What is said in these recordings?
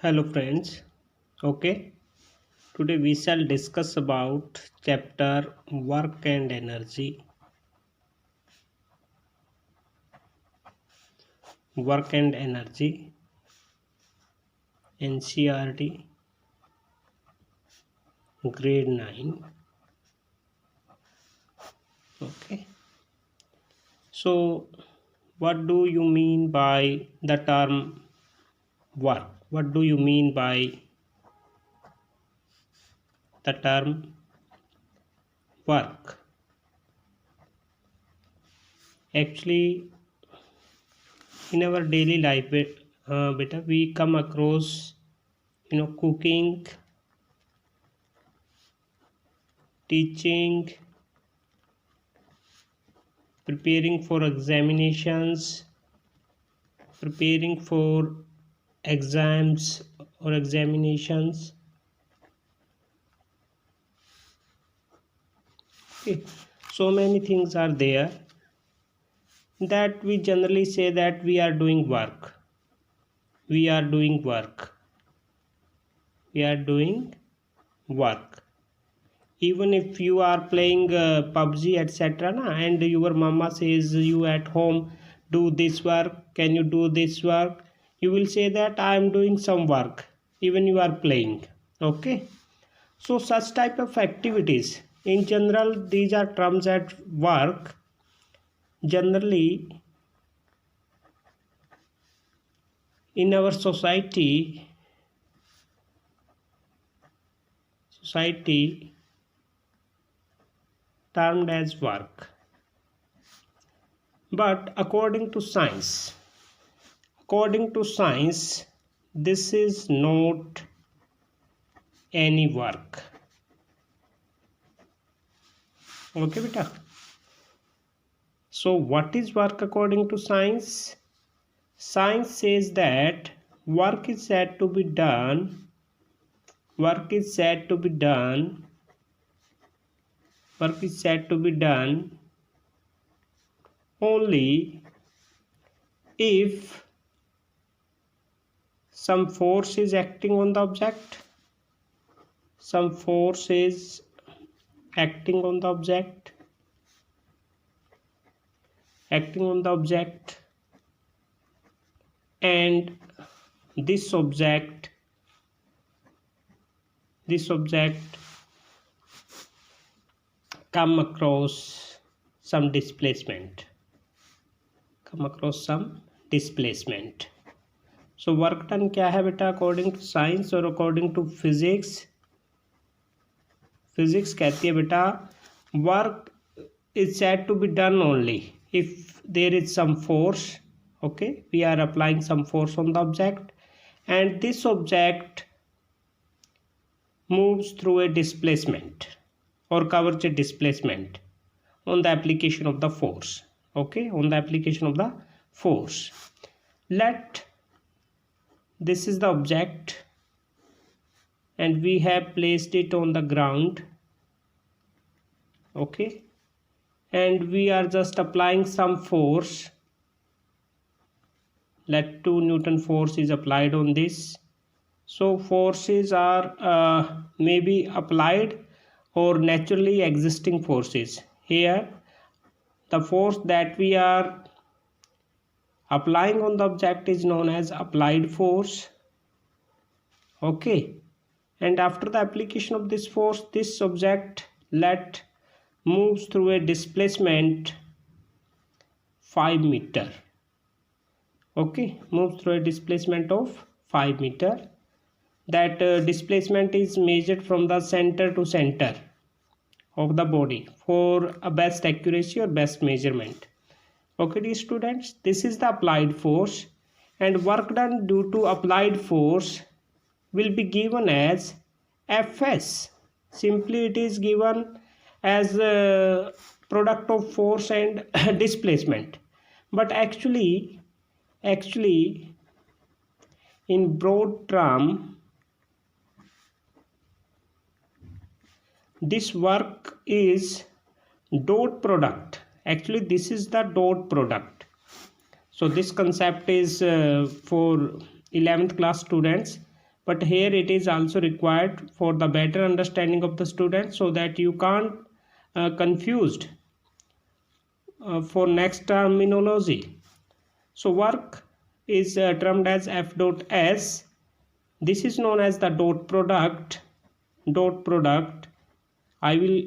Hello friends. Okay, today we shall discuss about chapter work and energy. Work and energy, NCRT, grade 9. Okay, so what do you mean by the term work? What do you mean by the term work? Actually, in our daily life, beta, we come across cooking, teaching, preparing for examinations, preparing for exams or examinations. Okay. So many things are there that we generally say that we are doing work. We are doing work. We are doing work. Even if you are playing PUBG etc. And your mama says you at home do this work, can you do this work? You will say that I am doing some work. Even you are playing. Okay. So such type of activities, in general, these are terms at work. Generally, in our society termed as work. But according to science, this is not any work. Okay, beta. So what is work according to science? Science says that work is said to be done work is said to be done work is said to be done only if some force is acting on the object, some force is acting on the object and this object come across some displacement. So work done क्या है बेटा? According to science or according to physics कहती है बेटा, work is said to be done only if there is some force. Okay, we are applying some force on the object and this object moves through a displacement or covers a displacement on the application of the force. Okay, on the application of the force. Let this is the object and we have placed it on the ground. Okay, and we are just applying some force. Let 2 Newton force is applied on this. So forces are maybe applied or naturally existing forces. Here the force that we are applying on the object is known as applied force. Okay, and after the application of this force, this object moves through a displacement 5 meter. Okay, moves through a displacement of 5 meter. That displacement is measured from the center to center of the body for a best accuracy or best measurement. Okay, dear students, this is the applied force and work done due to applied force will be given as Fs. Simply it is given as a product of force and displacement, but actually in broad term this work is dot product. Actually this is the dot product. So this concept is for 11th class students, but here it is also required for the better understanding of the student, so that you can't confused for next terminology. So work is termed as F dot S. This is known as the dot product. Dot product, I will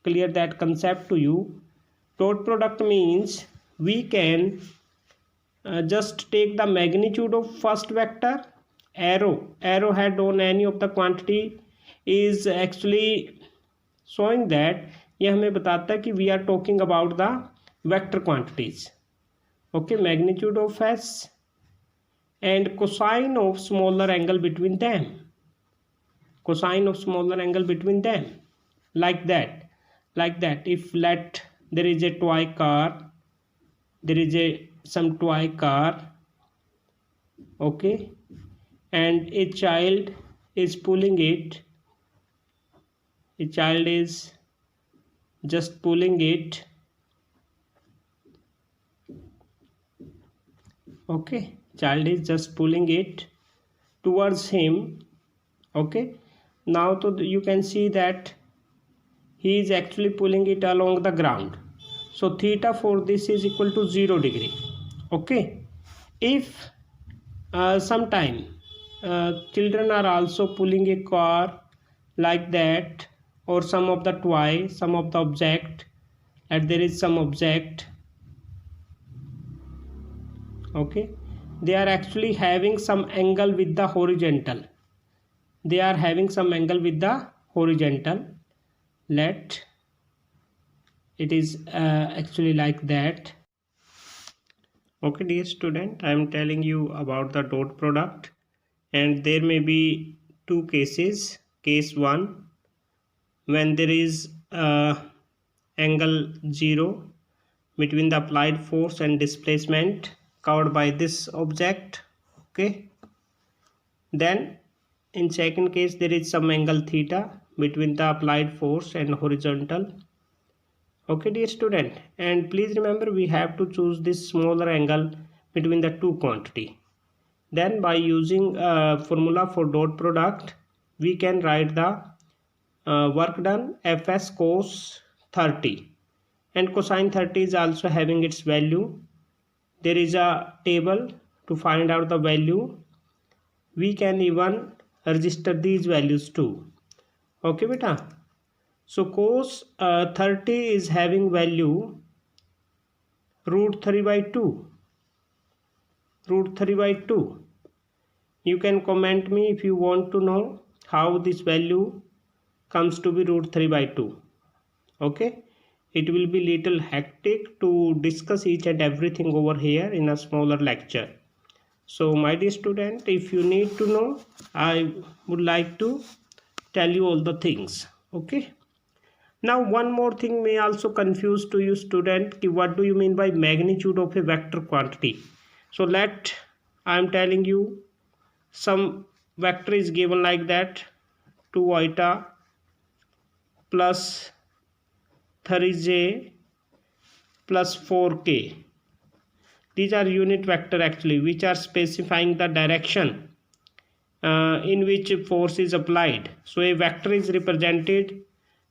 clear that concept to you. Dot product means we can just take the magnitude of first vector. Arrowhead on any of the quantity is actually showing that, यह हमें बताता है कि we are talking about the vector quantities. Okay, magnitude of S and cosine of smaller angle between them. Cosine of smaller angle between them, like that. If let there is a toy car, there is some toy car, okay, and a child is pulling it. A child is just pulling it. Okay, child is just pulling it towards him. Okay, now so you can see that he is actually pulling it along the ground. So theta for this is equal to 0 degree. Okay, if sometime children are also pulling a car like that, or some of the toy, some of the object, and there is some object, okay, they are actually having some angle with the horizontal. They are having some angle with the horizontal. Let it is actually like that. Okay, dear student, I am telling you about the dot product, and there may be two cases. Case 1, when there is angle 0 between the applied force and displacement covered by this object. Okay, then in second case there is some angle theta between the applied force and horizontal. Okay, dear student, and please remember we have to choose this smaller angle between the two quantity. Then by using formula for dot product, we can write the work done Fs cos 30, and cosine 30 is also having its value. There is a table to find out the value. We can even register these values too. Okay beta, so cos 30 is having value root 3 by 2. Root 3 by 2. You can comment me if you want to know how this value comes to be root 3 by 2. Okay, it will be little hectic to discuss each and everything over here in a smaller lecture. So my dear student, if you need to know, I would like to tell you all the things. Okay, now one more thing may also confuse to you student, what do you mean by magnitude of a vector quantity? So let I am telling you, some vector is given like that, 2 iota plus 3j plus 4k. These are unit vector actually, which are specifying the direction in which force is applied. So a vector is represented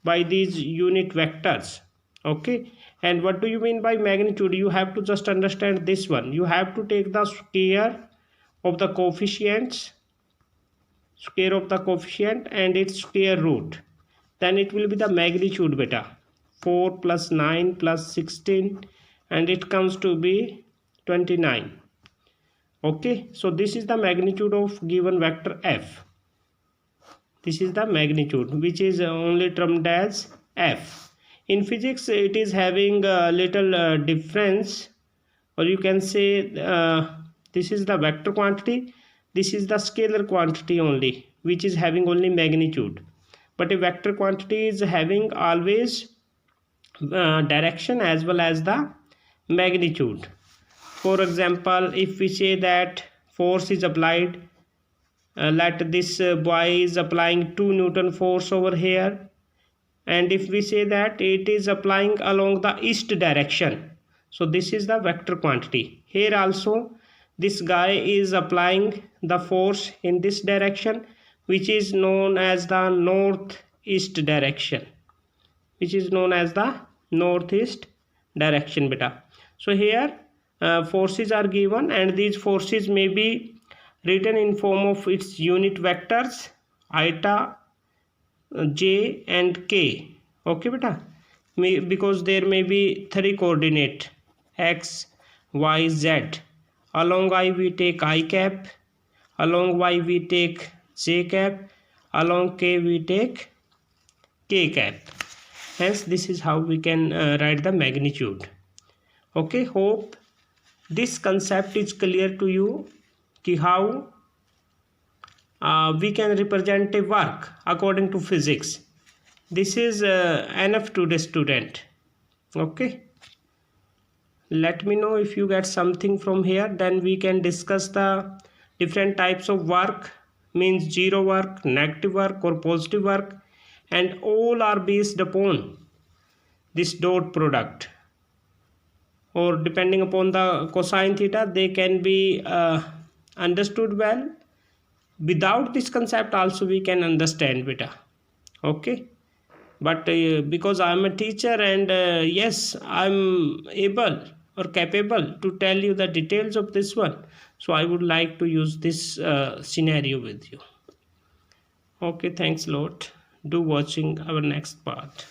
by these unit vectors. Okay, and what do you mean by magnitude? You have to just understand this one. You have to take the square of the coefficients, square of the coefficient and its square root, then it will be the magnitude beta. 4 plus 9 plus 16, and it comes to be 29. Okay, so this is the magnitude of given vector f. This is the magnitude, which is only termed as f. In physics it is having a little difference, or you can say this is the vector quantity, this is the scalar quantity only, which is having only magnitude, but a vector quantity is having always direction as well as the magnitude. For example, if we say that force is applied, let this boy is applying 2 Newton force over here, and if we say that it is applying along the east direction, So this is the vector quantity. Here also this guy is applying the force in this direction, which is known as the northeast direction, which is known as the northeast direction beta. So here forces are given, and these forces may be written in form of its unit vectors eta, j and k. Okay beta, because there may be three coordinate x, y, z. Along I we take I cap, along y we take j cap, along k we take k cap. Hence this is how we can write the magnitude. Okay, hope this concept is clear to you कि how we can represent a work according to physics. This is enough to the student. Okay, let me know if you get something from here, then we can discuss the different types of work, means zero work, negative work or positive work, and all are based upon this dot product, or depending upon the cosine theta they can be understood well. Without this concept also we can understand beta. Okay, but because I am a teacher and yes, I am able or capable to tell you the details of this one, so I would like to use this scenario with you. Okay, thanks a lot. Do watching our next part.